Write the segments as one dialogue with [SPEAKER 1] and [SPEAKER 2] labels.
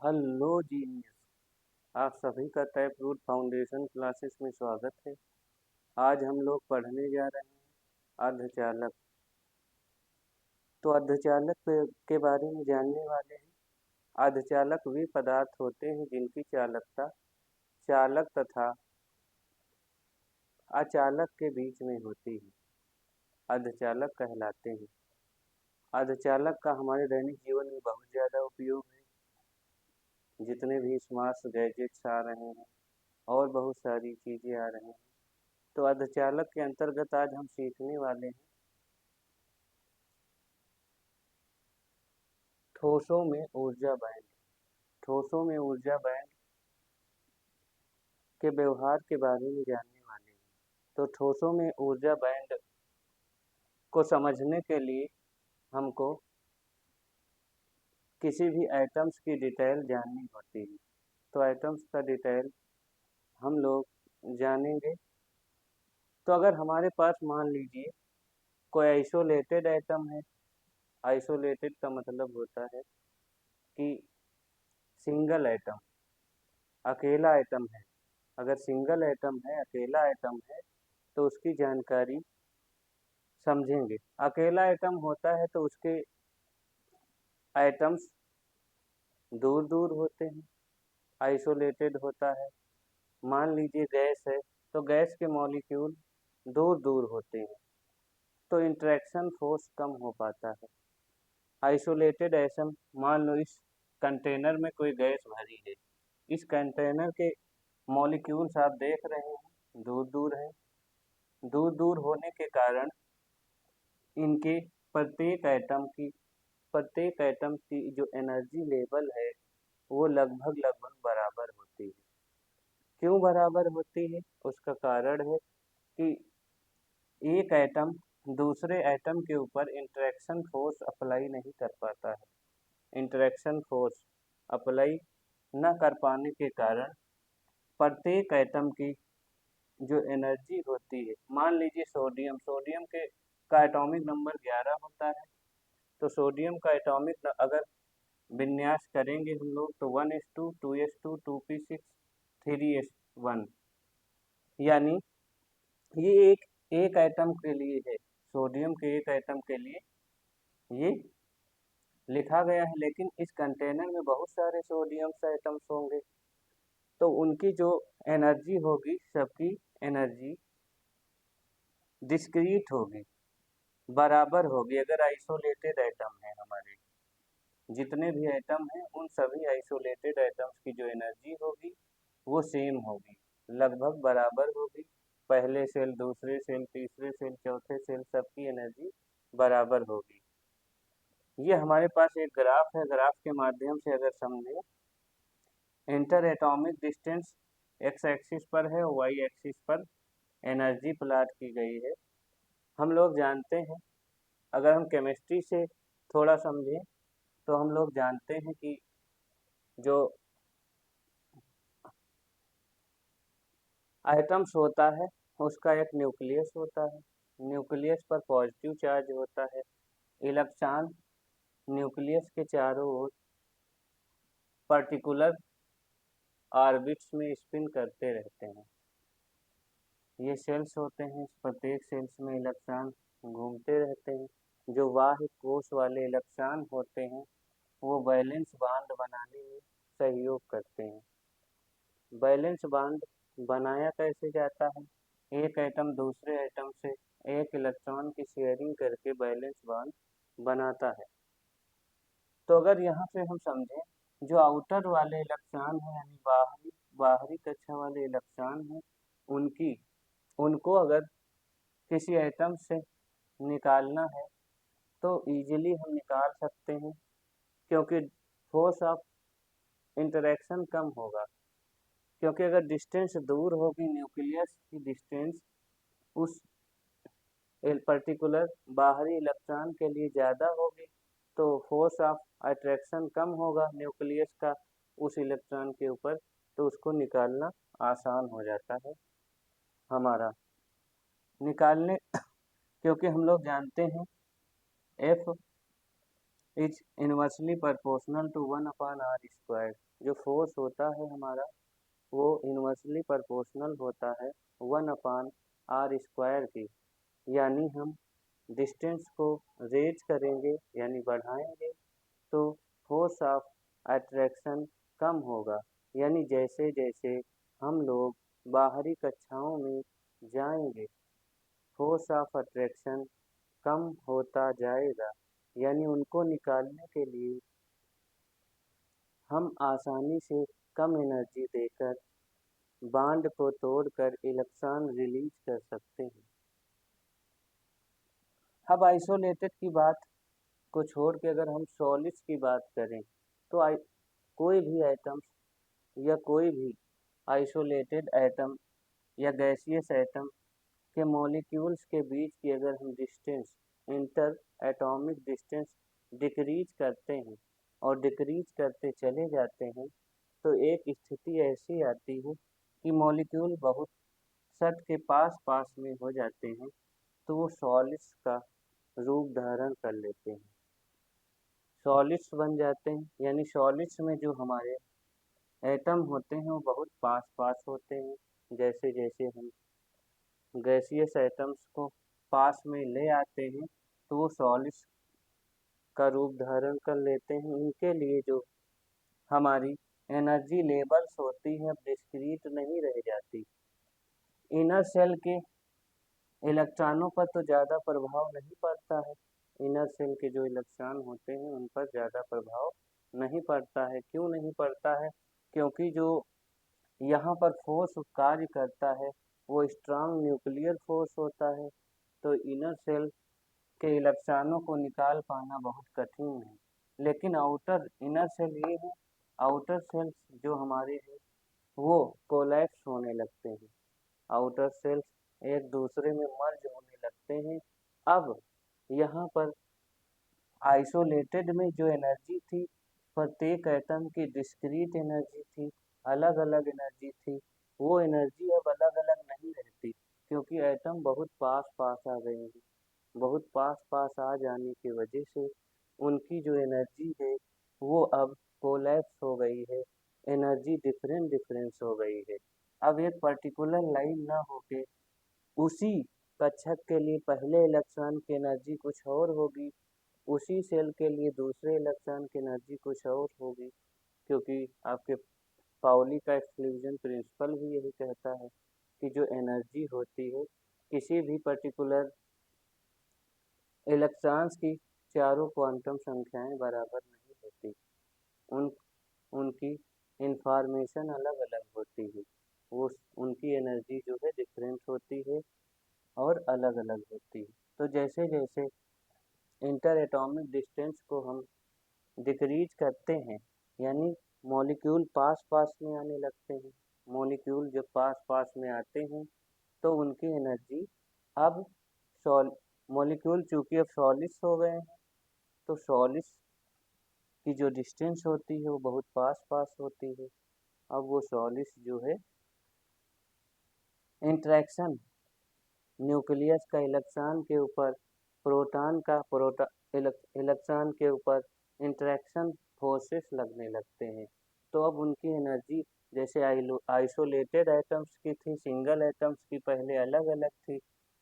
[SPEAKER 1] Hello genius. आप सभी का टैप रूट फाउंडेशन क्लासेस में स्वागत है। आज हम लोग पढ़ने जा रहे हैं अर्धचालक। तो अर्धचालक के बारे में जानने वाले हैं। अर्धचालक वे पदार्थ होते हैं जिनकी चालकता चालक तथा अचालक के बीच में होती है, अर्धचालक कहलाते हैं। अर्धचालक का हमारे दैनिक जीवन में बहुत ज़्यादा उपयोग है। जितने भी स्मार्ट गैजेट्स आ रहे हैं और बहुत सारी चीज़ें आ रही हैं, तो अर्धचालक के अंतर्गत आज हम सीखने वाले हैं ठोसों में ऊर्जा बैंड। ठोसों में ऊर्जा बैंड के व्यवहार के बारे में जानने वाले हैं। तो ठोसों में ऊर्जा बैंड को समझने के लिए हमको किसी भी एटम्स की डिटेल जाननी होती है। तो एटम्स का डिटेल हम लोग जानेंगे। तो अगर हमारे पास मान लीजिए कोई आइसोलेटेड एटम है। आइसोलेटेड का मतलब होता है कि सिंगल एटम, अकेला एटम है। अगर सिंगल एटम है, अकेला एटम है, तो उसकी जानकारी समझेंगे। अकेला एटम होता है तो उसके एटम्स दूर दूर होते हैं, आइसोलेटेड होता है। मान लीजिए गैस है तो गैस के मॉलिक्यूल दूर दूर होते हैं, तो इंटरेक्शन फोर्स कम हो पाता है। आइसोलेटेड एटम, मान लो इस कंटेनर में कोई गैस भरी है। इस कंटेनर के मॉलिक्यूल्स आप देख रहे हैं दूर दूर हैं। दूर दूर होने के कारण इनके प्रत्येक एटम की जो एनर्जी लेवल है वो लगभग लगभग बराबर होती है। क्यों बराबर होती है? उसका कारण है कि एक एटम दूसरे एटम के ऊपर इंटरेक्शन फोर्स अप्लाई नहीं कर पाता है। इंटरेक्शन फोर्स अप्लाई न कर पाने के कारण प्रत्येक एटम की जो एनर्जी होती है, मान लीजिए सोडियम, सोडियम के का एटॉमिक नंबर 11 होता है। तो सोडियम का एटॉमिक अगर विन्यास करेंगे हम लोग तो 1s2 2s2 2p6 3s1, यानी ये एक एटम के लिए है। सोडियम के एक एटम के लिए ये लिखा गया है। लेकिन इस कंटेनर में बहुत सारे सोडियम एटम्स होंगे, तो उनकी जो एनर्जी होगी, सबकी एनर्जी डिस्क्रीट होगी, बराबर होगी। अगर आइसोलेटेड एटम है, हमारे जितने भी एटम हैं उन सभी आइसोलेटेड एटम्स की जो एनर्जी होगी वो सेम होगी, लगभग बराबर होगी। पहले सेल, दूसरे सेल, तीसरे सेल, चौथे सेल, सबकी एनर्जी बराबर होगी। ये हमारे पास एक ग्राफ है। ग्राफ के माध्यम से अगर समझें, inter atomic distance x axis पर है और वाई एक्सिस पर एनर्जी प्लाट की गई है। हम लोग जानते हैं, अगर हम केमिस्ट्री से थोड़ा समझें तो हम लोग जानते हैं कि जो एटम्स होता है उसका एक न्यूक्लियस होता है। न्यूक्लियस पर पॉजिटिव चार्ज होता है। इलेक्ट्रॉन न्यूक्लियस के चारों ओर पर्टिकुलर ऑर्बिट्स में स्पिन करते रहते हैं। ये सेल्स होते हैं, प्रत्येक सेल्स में इलेक्ट्रॉन घूमते रहते हैं। जो बाह्य कोश वाले इलेक्ट्रॉन होते हैं वो वैलेंस बांड बनाने में सहयोग करते हैं। वैलेंस बांड बनाया कैसे जाता है? एक एटम दूसरे एटम से एक इलेक्ट्रॉन की शेयरिंग करके वैलेंस बांड बनाता है। तो अगर यहाँ से हम समझें, जो आउटर वाले इलेक्ट्रॉन हैं, यानी बाहरी बाहरी कक्षा वाले इलेक्ट्रॉन हैं, उनकी उनको अगर किसी एटम से निकालना है तो इजीली हम निकाल सकते हैं, क्योंकि फोर्स ऑफ इंटरेक्शन कम होगा। क्योंकि अगर डिस्टेंस दूर होगी, न्यूक्लियस की डिस्टेंस उस पर्टिकुलर बाहरी इलेक्ट्रॉन के लिए ज़्यादा होगी, तो फोर्स ऑफ अट्रैक्शन कम होगा न्यूक्लियस का उस इलेक्ट्रॉन के ऊपर, तो उसको निकालना आसान हो जाता है हमारा निकालने। क्योंकि हम लोग जानते हैं F is inversely proportional to 1/r²। जो फोर्स होता है हमारा वो इनवर्सली प्रोपोर्शनल होता है 1/r² की। यानी हम डिस्टेंस को रेज करेंगे यानी बढ़ाएंगे तो फोर्स ऑफ अट्रैक्शन कम होगा। यानी जैसे जैसे हम लोग बाहरी कक्षाओं में जाएंगे फोर्स ऑफ अट्रैक्शन कम होता जाएगा। यानी उनको निकालने के लिए हम आसानी से कम एनर्जी देकर बांड को तोड़कर इलेक्ट्रॉन रिलीज कर सकते हैं। अब आइसोलेटेड की बात को छोड़ के अगर हम सॉलिड्स की बात करें तो कोई भी एटम्स या कोई भी आइसोलेटेड एटम या गैसियस एटम के मॉलिक्यूल्स के बीच की अगर हम distance inter atomic distance decrease करते हैं और डिक्रीज करते चले जाते हैं तो एक स्थिति ऐसी आती है कि मॉलिक्यूल बहुत सट के पास पास में हो जाते हैं तो वो सॉलिड्स का रूप धारण कर लेते हैं, सॉलिड्स बन जाते हैं। यानी सॉलिड्स में जो हमारे एटम होते हैं वो बहुत पास पास होते हैं। जैसे जैसे हम गैसियस एटम्स को पास में ले आते हैं तो वो सॉलिड्स का रूप धारण कर लेते हैं। इनके लिए जो हमारी एनर्जी लेवल्स होती हैं अब डिस्क्रीट नहीं रह जाती। इनर सेल के इलेक्ट्रॉनों पर तो ज़्यादा प्रभाव नहीं पड़ता है, इनर सेल के जो इलेक्ट्रॉन होते हैं उन पर ज़्यादा प्रभाव नहीं पड़ता है। क्यों नहीं पड़ता है? क्योंकि जो यहाँ पर फोर्स कार्य करता है वो स्ट्रांग न्यूक्लियर फोर्स होता है। तो इनर सेल के इलेक्ट्रॉनों को निकाल पाना बहुत कठिन है। लेकिन आउटर इनर सेल ये है, आउटर सेल्स जो हमारे हैं वो कोलैप्स होने लगते हैं, आउटर सेल्स एक दूसरे में मर्ज होने लगते हैं। अब यहाँ पर आइसोलेटेड में जो एनर्जी थी प्रत्येक एटम की डिस्क्रीट एनर्जी थी, अलग अलग एनर्जी थी, वो एनर्जी अब अलग अलग नहीं रहती क्योंकि एटम बहुत पास पास आ गए हैं। बहुत पास पास आ जाने की वजह से उनकी जो एनर्जी है वो अब कोलैप्स हो गई है, एनर्जी डिफरेंट डिफरेंस हो गई है। अब एक पर्टिकुलर लाइन ना होके उसी कक्षक के लिए पहले इलेक्ट्रॉन की एनर्जी कुछ और होगी, उसी सेल के लिए दूसरे इलेक्ट्रॉन की एनर्जी कुछ और होगी। क्योंकि आपके पाउली का एक्सक्लूजन प्रिंसिपल भी यही कहता है कि जो एनर्जी होती है किसी भी पर्टिकुलर इलेक्ट्रॉन्स की चारों क्वांटम संख्याएं बराबर नहीं होती, उन उनकी इंफॉर्मेशन अलग अलग होती है, वो उनकी एनर्जी जो है डिफरेंट होती है और अलग अलग होती है। तो जैसे जैसे इंटर एटॉमिक डिस्टेंस को हम डिक्रीज करते हैं यानी मॉलिक्यूल पास पास में आने लगते हैं, मॉलिक्यूल जब पास पास में आते हैं तो उनकी एनर्जी अब सॉल मॉलिक्यूल चूँकि अब सॉलिड्स हो गए हैं तो सॉलिड्स की जो डिस्टेंस होती है वो बहुत पास पास होती है। अब वो सॉलिड्स जो है इंटरेक्शन न्यूक्लियस का इलेक्ट्रॉन के ऊपर प्रोटॉन का इलेक्ट्रॉन के ऊपर इंटरेक्शन फोर्सेस लगने लगते हैं। तो अब उनकी एनर्जी जैसे आइसोलेटेड एटम्स की थी, सिंगल एटम्स की पहले अलग अलग थी,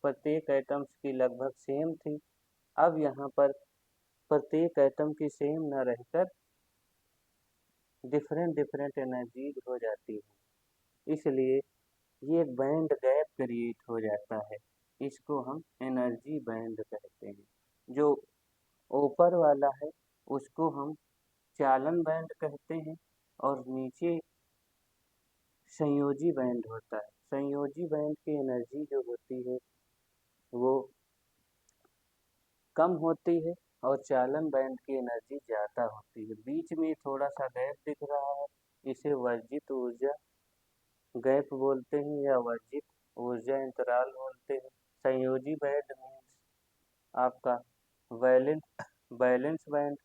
[SPEAKER 1] प्रत्येक एटम्स की लगभग सेम थी। अब यहाँ पर प्रत्येक एटम की सेम न रहकर डिफरेंट डिफरेंट एनर्जीज हो जाती है, इसलिए ये एक बैंड गैप क्रिएट हो जाता है। इसको हम एनर्जी बैंड कहते हैं। जो ऊपर वाला है उसको हम चालन बैंड कहते हैं और नीचे संयोजी बैंड होता है। संयोजी बैंड की एनर्जी जो होती है वो कम होती है और चालन बैंड की एनर्जी ज़्यादा होती है। बीच में थोड़ा सा गैप दिख रहा है, इसे वर्जित ऊर्जा गैप बोलते हैं या वर्जित ऊर्जा अंतराल बोलते हैं। संयोजी बैंड मीन्स आपका बैलेंस बैलेंस बैंड,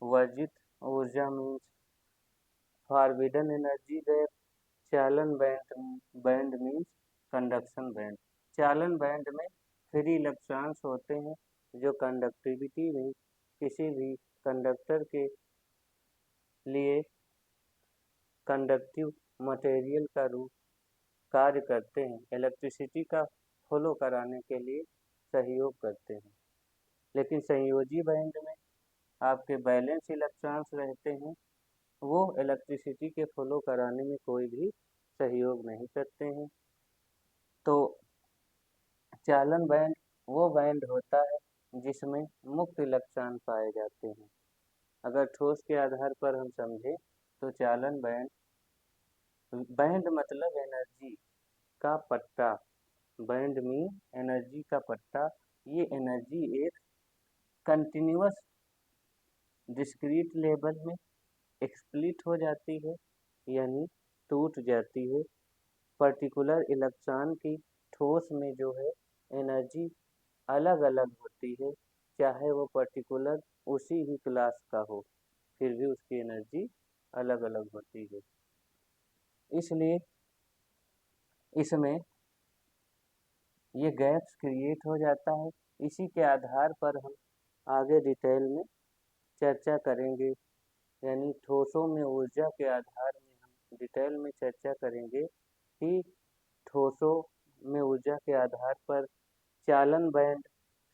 [SPEAKER 1] वर्जित ऊर्जा मीन्स फॉरबिडन एनर्जी गैप, चालन बैंड मीन्स कंडक्शन बैंड। चालन बैंड में फ्री इलेक्ट्रॉन्स होते हैं जो कंडक्टिविटी में किसी भी कंडक्टर के लिए कंडक्टिव मटेरियल का रूप कार्य करते हैं, इलेक्ट्रिसिटी का फ्लो कराने के लिए सहयोग करते हैं। लेकिन संयोजी बैंड में आपके बैलेंस इलेक्ट्रॉन्स रहते हैं, वो इलेक्ट्रिसिटी के फ्लो कराने में कोई भी सहयोग नहीं करते हैं। तो चालन बैंड वो बैंड होता है जिसमें मुक्त इलेक्ट्रॉन पाए जाते हैं। अगर ठोस के आधार पर हम समझें तो चालन बैंड, बैंड मतलब एनर्जी का पट्टा, बैंड मीन एनर्जी का पट्टा। ये एनर्जी एक कंटिन्यूअस डिस्क्रीट लेवल में एक्सप्लिट हो जाती है, यानी टूट जाती है। पर्टिकुलर इलेक्ट्रॉन की ठोस में जो है एनर्जी अलग अलग होती है, चाहे वो पर्टिकुलर उसी ही क्लास का हो, फिर भी उसकी एनर्जी अलग अलग होती है। इसलिए इसमें ये गैप्स क्रिएट हो जाता है। इसी के आधार पर हम आगे डिटेल में चर्चा करेंगे, यानी ठोसों में ऊर्जा के आधार में हम डिटेल में चर्चा करेंगे कि ठोसों में ऊर्जा के आधार पर चालन बैंड,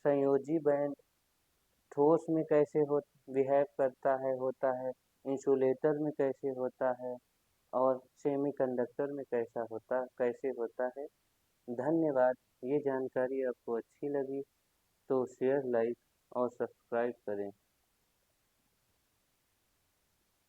[SPEAKER 1] संयोजी बैंड ठोस में कैसे बिहेव करता है, होता है, इंसुलेटर में कैसे होता है, और सेमीकंडक्टर में कैसे होता है। धन्यवाद। ये जानकारी आपको अच्छी लगी तो शेयर, लाइक और सब्सक्राइब करें।